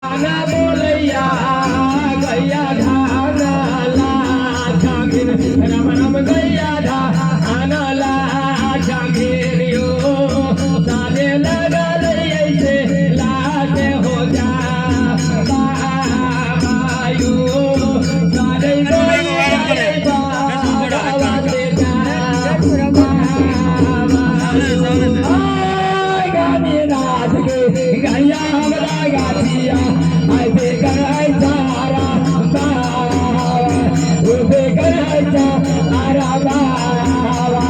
गाना बोलैया गैया धानला झांगिर रम रम गैया धानला झांगिर यो साले लगल ऐसे लागे हो जा बाबायो साले गैया बाबाते जा गाने रात के गैया हमरा गाछिया आई बेकर है तारा बाबा ओ बेकर है तारा बाबा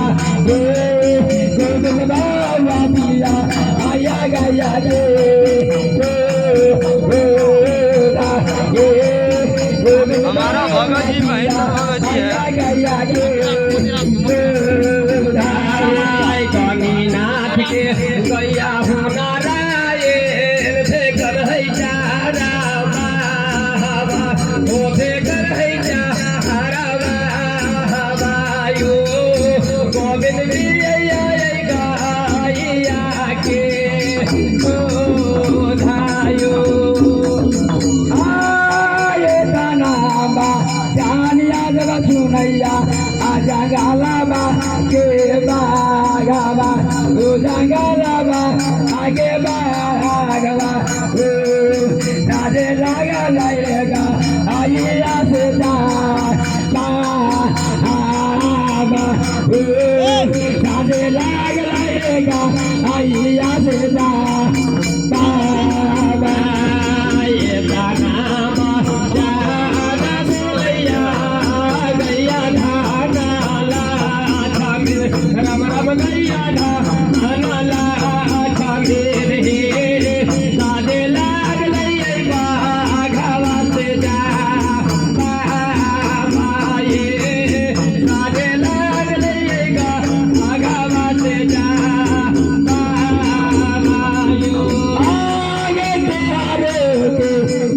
गोविंद बाबा दिया आया गया रे हमारा भगत जी महेंद्र भगत जी है। गया गमीनाथ के गैया हमारा सुनैया आजा गालाबा के बागवा ओ जंगलाबा आगे बागवा ओ राजे लगा लाएगा आइया से जा बाबा ओ राजे लगा लाएगा आइया से जा बाबा ये गाना रम रम गैया धानला झांगिर हे सादे लाग लइए बाघवा से जा बाबाये सादे लाग लइए बाघवा से जा बाबायो आगे तेरे के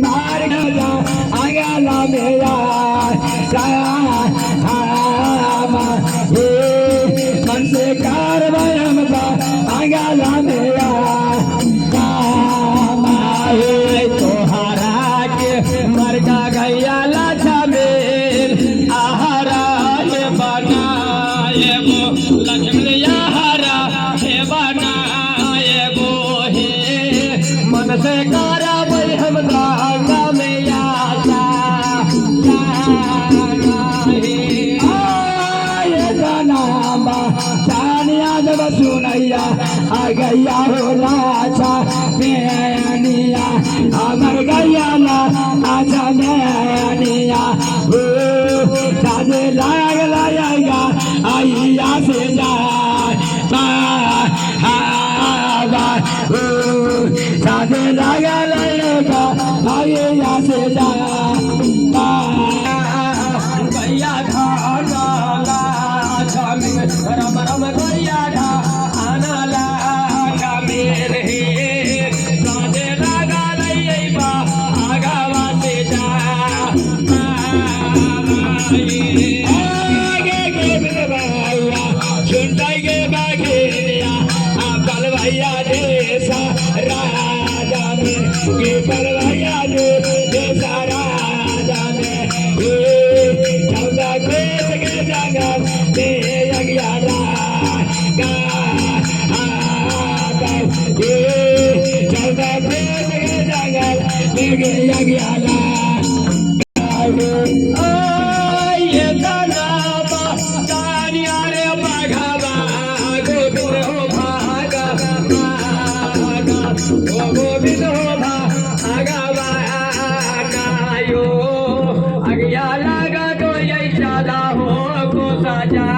मार गया आगे ला मेरा से कारवायम का आगाला मेरा कामाए तोहरा के मरका गैया लाछा मेर आहारा हे बनाए वो लक्ष्मण याहारा हे बनाए वो हे मन से कारवाय हम गांगा में यासा सुनैया आ गैया हो लाचा मैनिया अमर गैया ला आजा मैनिया ओ साजे लाग लाएगा आइया से जा बाबा ओ साजे लाग लाएगा आइया से जा गैया धानला झांगिर रम रम गैया धानला झांगिर हे सादे लगा लइए बागवा से जा आगे के भैया झुंडाई के बागेरिया बलवैया देसा राजा में के बलवैया देसा राजा में चौदह देश के जंगल दे गया चौदह देश के जंगल दे गया ये दाना बानिया रे बाघवा गोविंद हो भागा ओ गोविंद हो भागवा कायो अगिया लगा तो ये चाला हो को सजा